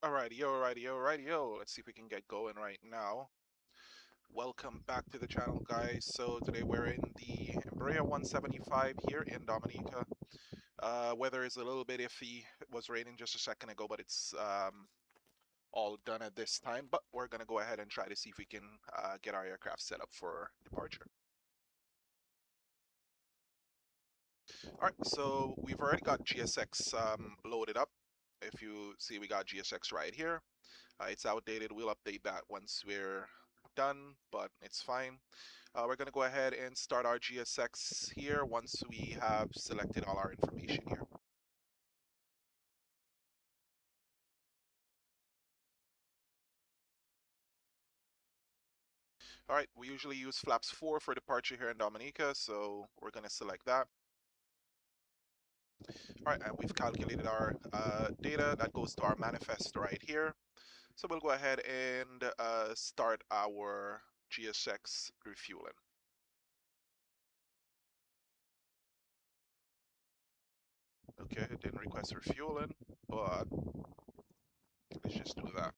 Alrighty, yo. Let's see if we can get going right now. Welcome back to the channel, guys. So today we're in the Embraer 175 here in Dominica. Weather is a little bit iffy. It was raining just a second ago, but it's all done at this time. But we're gonna go ahead and try to see if we can get our aircraft set up for departure. Alright, so we've already got GSX loaded up. If you see, we got GSX right here. It's outdated. We'll update that once we're done, but it's fine. We're going to go ahead and start our GSX here once we have selected all our information here. All right, we usually use flaps 4 for departure here in Dominica, so we're going to select that. All right, and we've calculated our data. That goes to our manifest right here. So we'll go ahead and start our GSX refueling. Okay, it didn't request refueling, but let's just do that.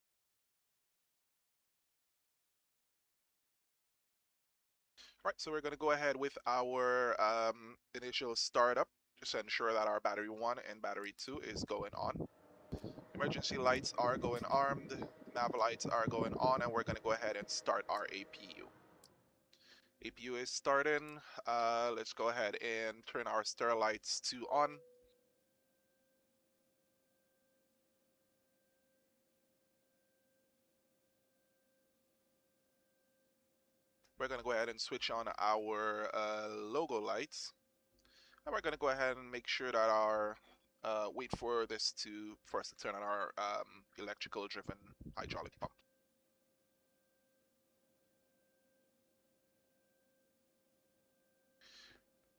Right, so we're going to go ahead with our initial startup, just to ensure that our battery 1 and battery 2 is going on. Emergency lights are going armed, nav lights are going on, and we're going to go ahead and start our APU. APU is starting. Let's go ahead and turn our stir lights to on. We're going to go ahead and switch on our logo lights. And we're going to go ahead and make sure that our wait for us to turn on our electrical driven hydraulic pump.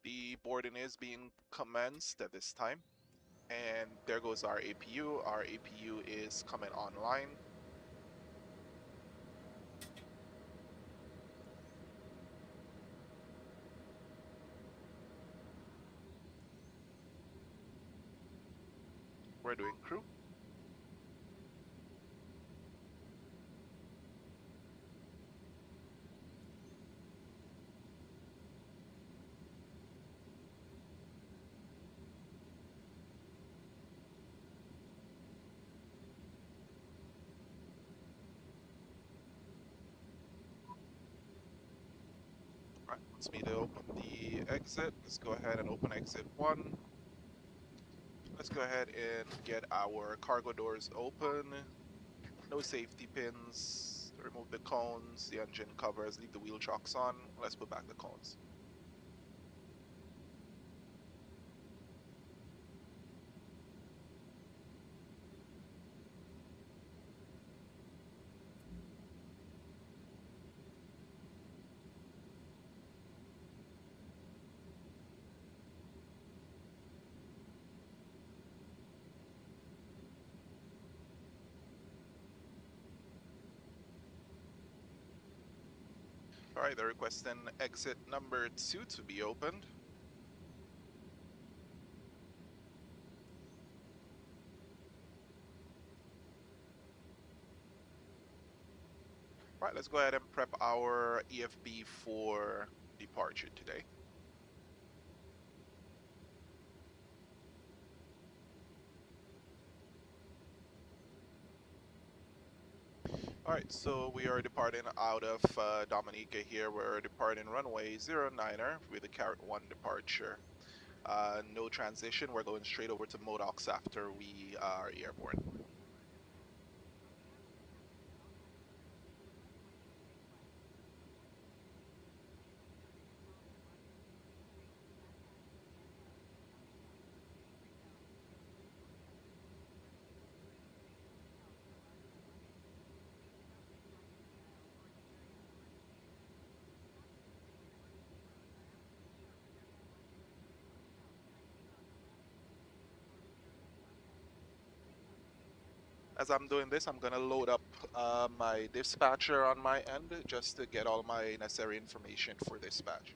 The boarding is being commenced at this time, and there goes our APU. Our APU is coming online. We're doing crew. Right, wants me to open the exit. Let's go ahead and open exit 1. Let's go ahead and get our cargo doors open. No safety pins. Remove the cones, the engine covers, leave the wheel chocks on. Let's put back the cones. Alright, they're requesting exit number 2 to be opened. Right, let's go ahead and prep our EFB for departure today. Alright, so we are departing out of Dominica here. We're departing runway 09er with a carrot 1 departure. No transition, we're going straight over to Modocs after we are airborne. As I'm doing this, I'm going to load up my dispatcher on my end just to get all my necessary information for dispatch.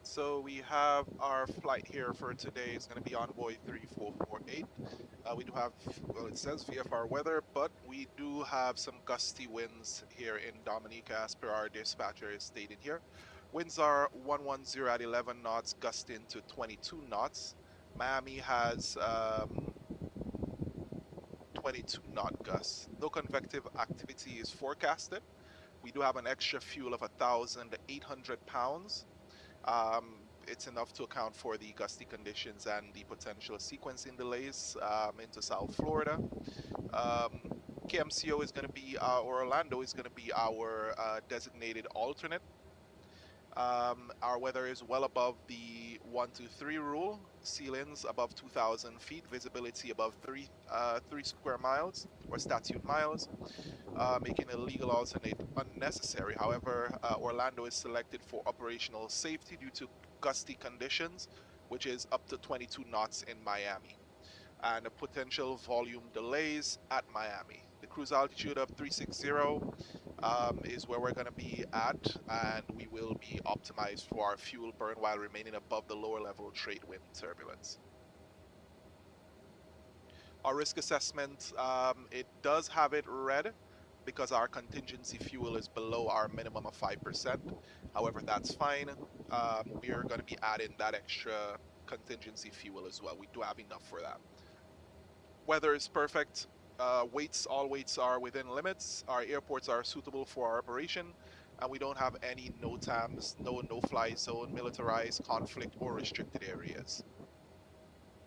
So we have our flight here for today is going to be Envoy 3448. We do have, well, it says VFR weather, but we do have some gusty winds here in Dominica, as per our dispatcher is stated here. Winds are 110 at 11 knots, gusting to 22 knots. Miami has 22 knot gusts. No convective activity is forecasted. We do have an extra fuel of 1,800 pounds. It's enough to account for the gusty conditions and the potential sequencing delays into South Florida. Um, KMCO is going to be, or Orlando is going to be our designated alternate. Our weather is well above the 123 rule, ceilings above 2,000 feet, visibility above 3 square miles or statute miles, making illegal alternate unnecessary. However, Orlando is selected for operational safety due to gusty conditions, which is up to 22 knots in Miami, and potential volume delays at Miami. The cruise altitude of 360 is where we're going to be at, and we will be optimized for our fuel burn while remaining above the lower level trade wind turbulence. Our risk assessment, it does have it red because our contingency fuel is below our minimum of 5%. However, that's fine. We are going to be adding that extra contingency fuel as well. We do have enough for that. Weather is perfect. All weights are within limits. Our airports are suitable for our operation, and we don't have any NOTAMs, no-fly zone, militarized, conflict, or restricted areas.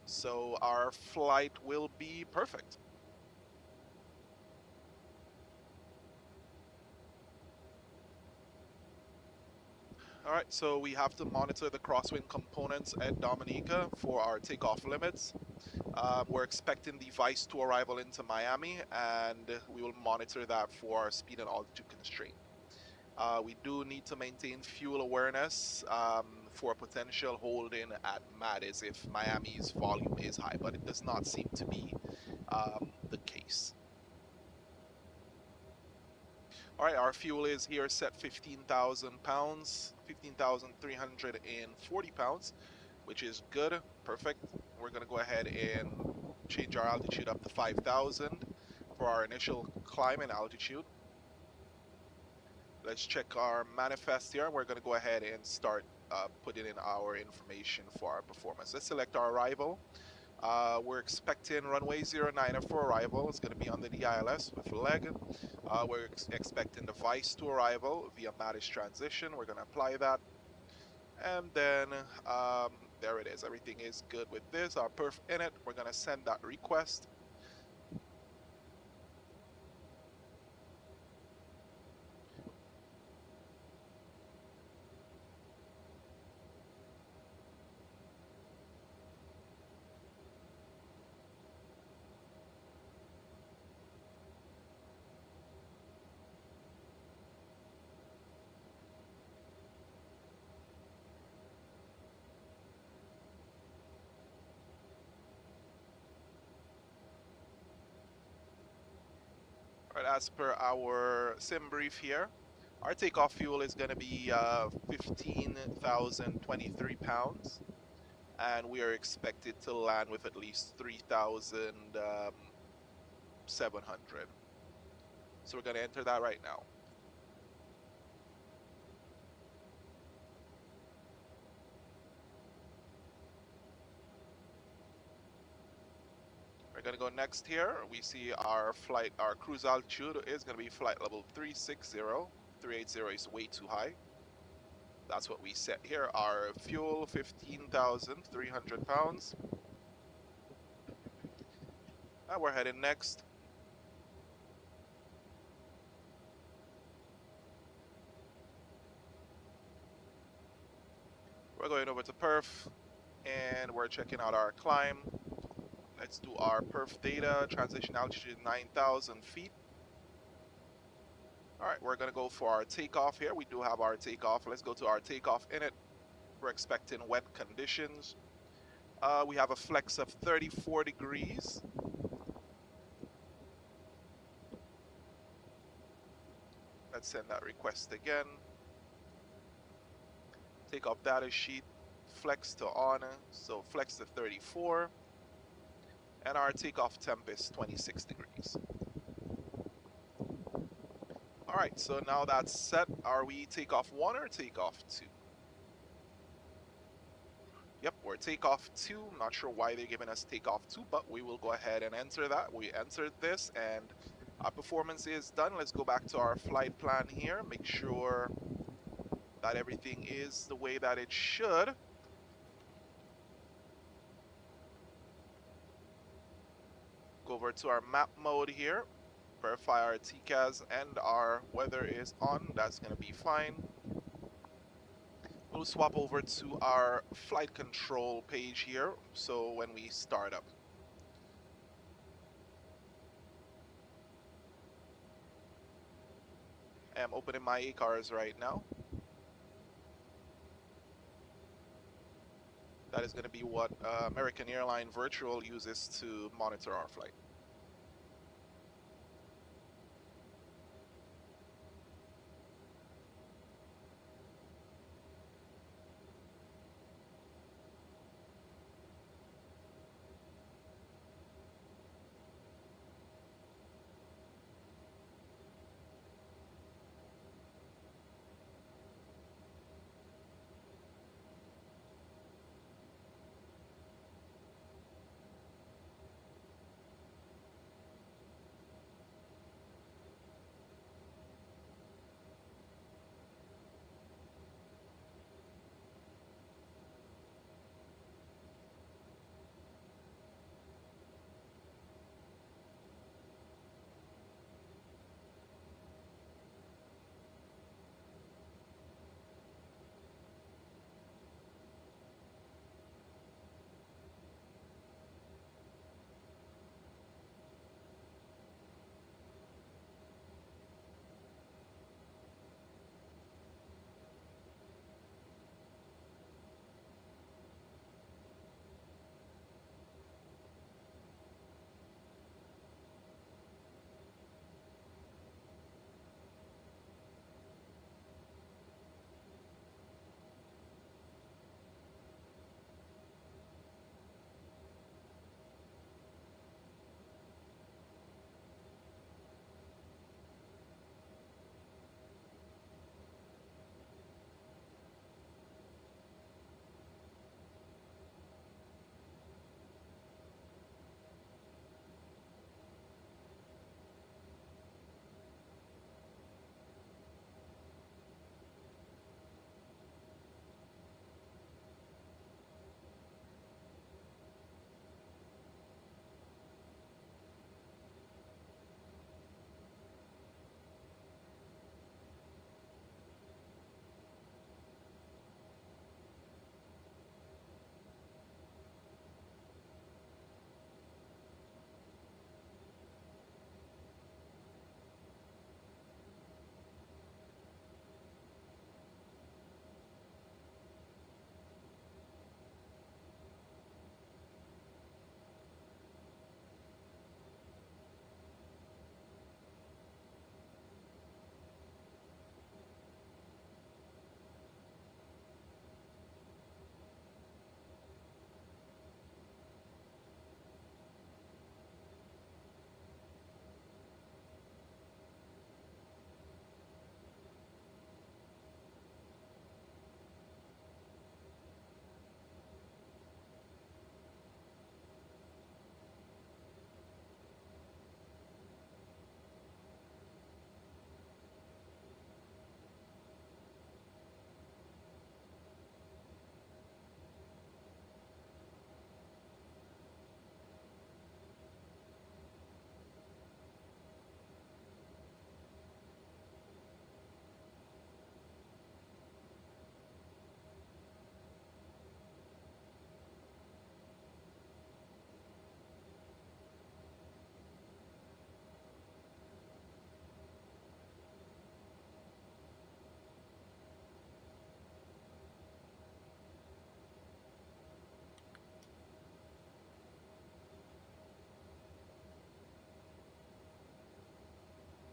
So our flight will be perfect. All right, so we have to monitor the crosswind components at Dominica for our takeoff limits. We're expecting the Vice to arrival into Miami, and we will monitor that for our speed and altitude constraint. We do need to maintain fuel awareness for potential holding at MADIS if Miami's volume is high, but it does not seem to be the case. All right, our fuel is here set 15,000 pounds, 15,340 pounds, which is good, perfect. We're gonna go ahead and change our altitude up to 5,000 for our initial climb and altitude. Let's check our manifest here. We're gonna go ahead and start putting in our information for our performance. Let's select our arrival. We're expecting runway 09 for arrival. It's going to be under the ILS with leg. We're expecting the Vice to arrival via MADIS transition. We're going to apply that. And then there it is. Everything is good with this. Our perf in it. We're going to send that request. All right, as per our sim brief here, our takeoff fuel is going to be 15,023 pounds. And we are expected to land with at least 3,700. So we're going to enter that right now. We're going to go next here. We see our flight, our cruise altitude is going to be flight level 360. 380 is way too high. That's what we set here. Our fuel, 15,300 pounds. And we're heading next. We're going over to perf, and we're checking out our climb. Let's do our perf data. Transition altitude 9,000 feet. All right, we're going to go for our takeoff here. We do have our takeoff. Let's go to our takeoff in it. We're expecting wet conditions. We have a flex of 34 degrees. Let's send that request again. Takeoff data sheet. flex to on, so flex to 34, and our takeoff temp is 26 degrees. All right, so now that's set. Are we takeoff 1 or takeoff 2? Yep, we're takeoff 2. I'm not sure why they're giving us takeoff 2, but we will go ahead and enter that. We entered this, and our performance is done. Let's go back to our flight plan here, make sure that everything is the way that it should. Go over to our map mode here, verify our TCAS and our weather is on. That's going to be fine. We'll swap over to our flight control page here, so when we start up. I'm opening my ACARS right now. That is going to be what American Airline Virtual uses to monitor our flight.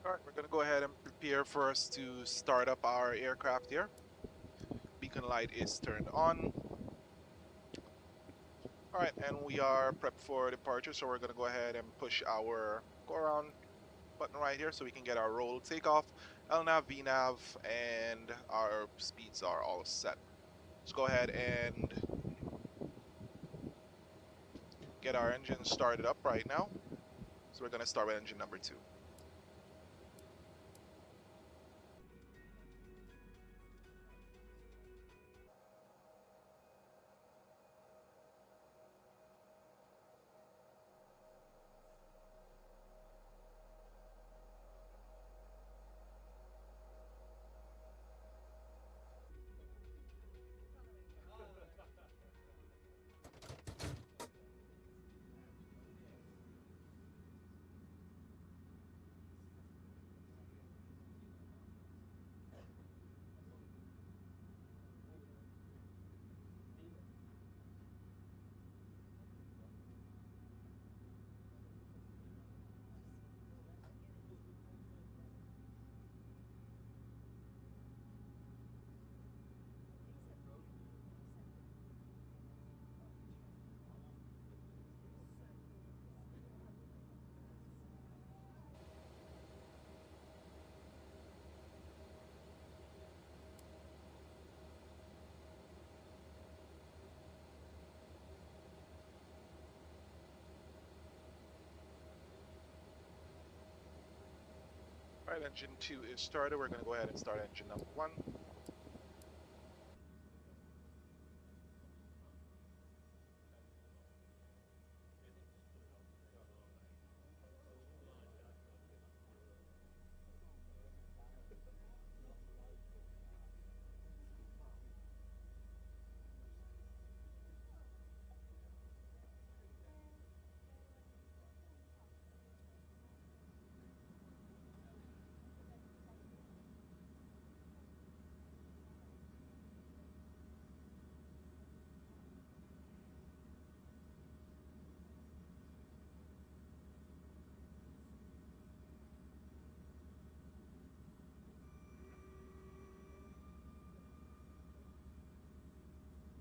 All right, we're going to go ahead and prepare for us to start up our aircraft here. Beacon light is turned on. All right, and we are prepped for departure, so we're going to go ahead and push our go around button right here so we can get our roll takeoff. LNAV, VNAV, and our speeds are all set. Let's go ahead and get our engine started up right now. So we're going to start with engine number 2. All right, engine 2 is started. We're going to go ahead and start engine number 1.